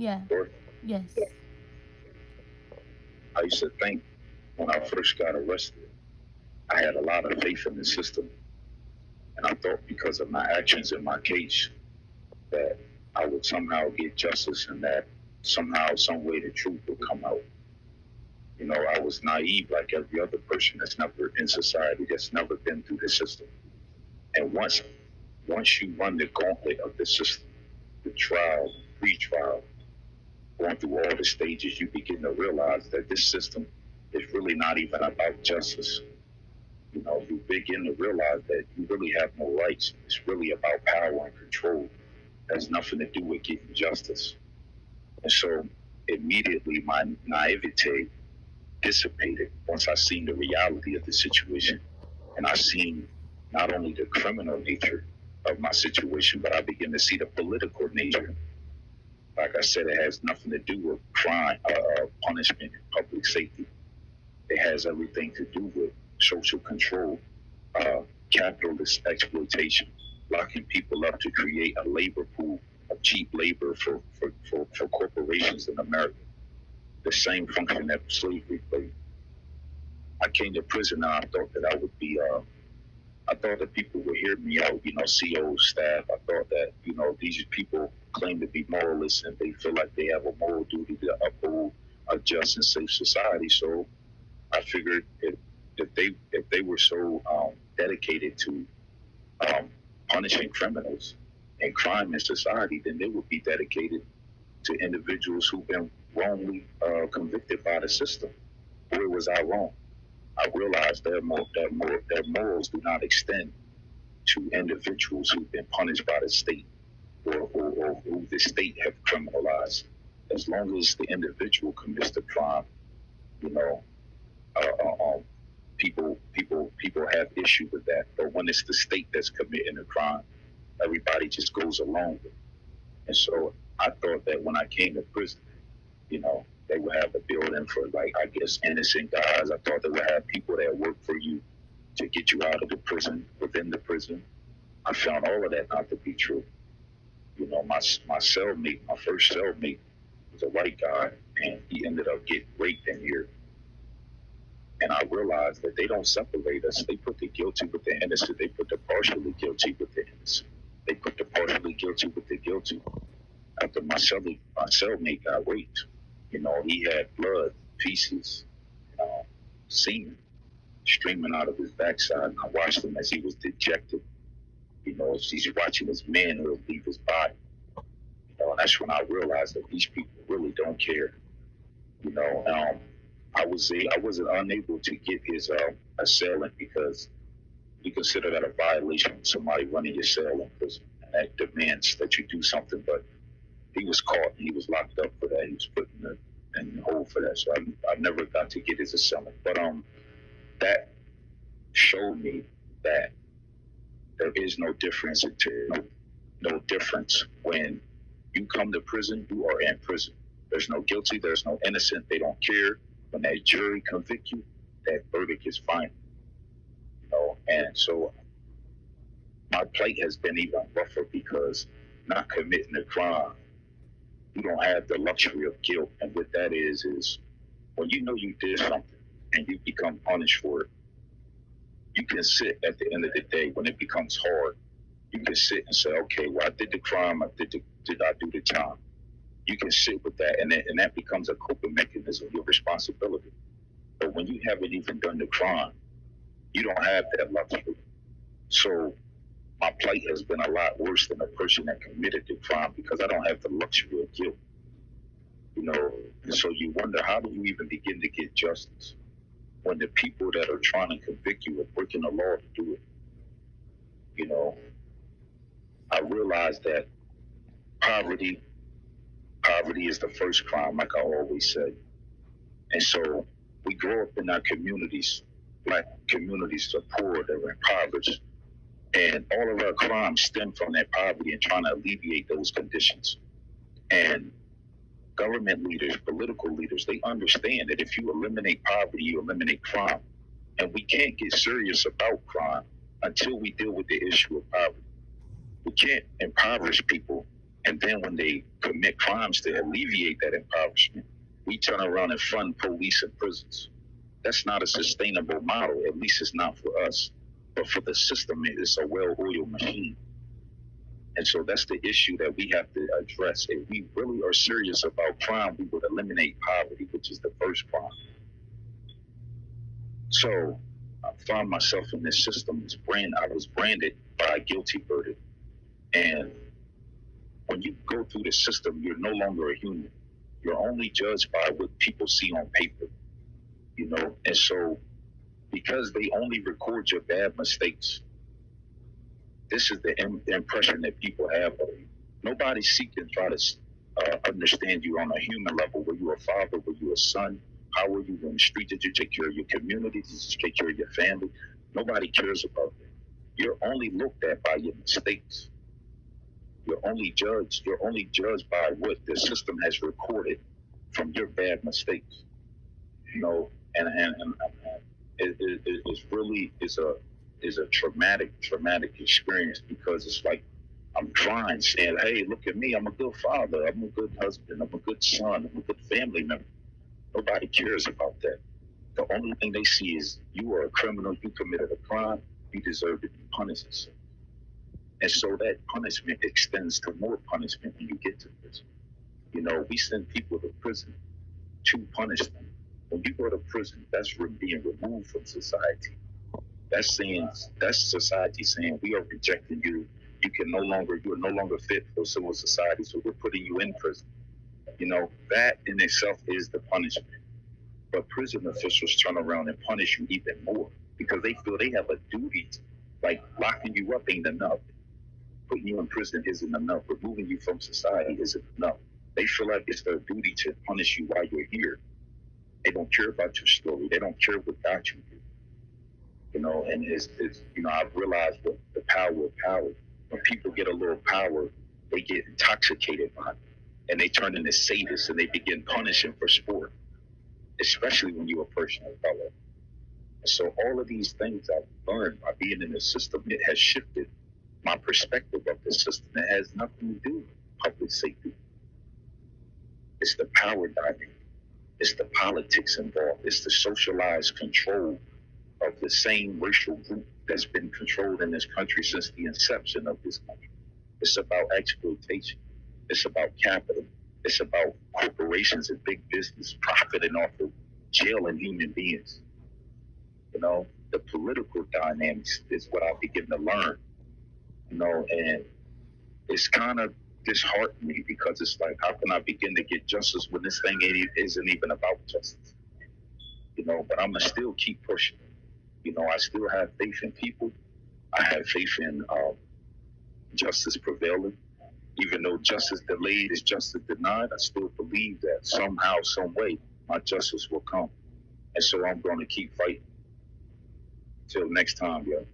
Yeah. Or Yes. I used to think when I first got arrested, I had a lot of faith in the system, and I thought because of my actions in my case that I would somehow get justice and that somehow, some way, the truth would come out. You know, I was naive like every other person that's never in society, that's never been through the system. And once you run the gauntlet of the system, the trial, pre-trial, going through all the stages, you begin to realize that this system is really not even about justice. You know, you begin to realize that you really have no rights. It's really about power and control. It has nothing to do with getting justice. And so immediately my naivete dissipated once I seen the reality of the situation. And I seen not only the criminal nature of my situation, but I began to see the political nature. Like I said, it has nothing to do with crime, punishment, and public safety. It has everything to do with social control, uh, capitalist exploitation, locking people up to create a labor pool of cheap labor for corporations in America. The same function that slavery played. I came to prison and I thought that I would be I thought that people would hear me out, you know, CO staff. I thought that, you know, these people claim to be moralists and they feel like they have a moral duty to uphold a just and safe society. So I figured if they were so dedicated to um, punishing criminals and crime in society, then they would be dedicated to individuals who've been wrongly convicted by the system. Where was I wrong? I realized their morals do not extend to individuals who've been punished by the state or who the state have criminalized. As long as the individual commits the crime, you know, uh, uh, um, people have issue with that. But when it's the state that's committing the crime, everybody just goes along with it. And so I thought that when I came to prison, you know, they would have a building for, like, I guess, innocent guys. I thought they would have people that work for you to get you out of the prison, within the prison. I found all of that not to be true. You know, my cellmate, my first cellmate, was a white guy, and he ended up getting raped in here. And I realized that they don't separate us. They put the guilty with the innocent. They put the partially guilty with the innocent. They put the partially guilty with the guilty. After my cellmate got raped, you know, he had blood, pieces, semen streaming out of his backside. And I watched him as he was dejected. You know, as he's watching his manhood leave his body. You know, and that's when I realized that these people really don't care. You know, I wasn't unable to get his assailant because we consider that a violation of somebody running your cell in prison, and that demands that you do something. But he was caught and he was locked up for that. He was put in the hole for that. So I never got to get his assailant. But that showed me that there is no difference no difference when you come to prison. You are in prison. There's no guilty. There's no innocent. They don't care. When that jury convict you, that verdict is final. You know, and so my plight has been even rougher because not committing a crime, you don't have the luxury of guilt. And what that is when you know you did something and you become punished for it, you can sit at the end of the day when it becomes hard. You can sit and say, okay, well, I did the crime. Did I do the time? You can sit with that, and that becomes a coping mechanism, your responsibility. But when you haven't even done the crime, you don't have that luxury. So my plight has been a lot worse than a person that committed the crime because I don't have the luxury of guilt. You know, and so you wonder, how do you even begin to get justice when the people that are trying to convict you are breaking the law to do it? You know, I realized that poverty poverty is the first crime, like I always say. And so we grow up in our communities, black communities are poor, they're impoverished, and all of our crimes stem from that poverty and trying to alleviate those conditions. And government leaders, political leaders, they understand that if you eliminate poverty, you eliminate crime. And we can't get serious about crime until we deal with the issue of poverty. We can't impoverish people And then when they commit crimes to alleviate that impoverishment, we turn around and fund police and prisons. That's not a sustainable model. At least it's not for us. But for the system, it's a well-oiled machine. And so that's the issue that we have to address. If we really are serious about crime, we would eliminate poverty, which is the first crime. So I found myself in this system. I was branded by a guilty verdict. And when you go through the system, you're no longer a human. You're only judged by what people see on paper, you know? And so because they only record your bad mistakes, this is the impression that people have of you. Nobody seek and try to understand you on a human level. Were you a father? Were you a son? How were you in the street? Did you take care of your community? Did you take care of your family? Nobody cares about that. You're only looked at by your mistakes. You're only judged by what the system has recorded from your bad mistakes. You know, and it's really is a traumatic experience, because it's like I'm crying, saying, "Hey, look at me! I'm a good father. I'm a good husband. I'm a good son. I'm a good family member." Nobody cares about that. The only thing they see is you are a criminal. You committed a crime. You deserve to be punished. And so that punishment extends to more punishment when you get to prison. You know, we send people to prison to punish them. When you go to prison, that's being removed from society. That's society saying, we are rejecting you. You are no longer fit for civil society, so we're putting you in prison. You know, that in itself is the punishment. But prison officials turn around and punish you even more, because they feel they have a duty. Like, locking you up ain't enough. Putting you in prison isn't enough. Removing you from society isn't enough. They feel like it's their duty to punish you while you're here. They don't care about your story. They don't care what got you here. You know, and it's you know, I've realized what the power of power. When people get a little power, they get intoxicated by it, and they turn into sadists, and they begin punishing for sport, especially when you're a person of color. So all of these things I've learned by being in the system, it has shifted my perspective of the system. It has nothing to do with public safety. It's the power dynamic. It's the politics involved. It's the socialized control of the same racial group that's been controlled in this country since the inception of this country. It's about exploitation. It's about capital. It's about corporations and big business profiting off of jailing human beings. You know, the political dynamics is what I begin to learn. You know, and it's kind of disheartening me, because it's like, how can I begin to get justice when this thing isn't even about justice? You know, but I'm going to still keep pushing. You know, I still have faith in people. I have faith in justice prevailing. Even though justice delayed is justice denied, I still believe that somehow, some way, my justice will come. And so I'm going to keep fighting. Till next time, yo.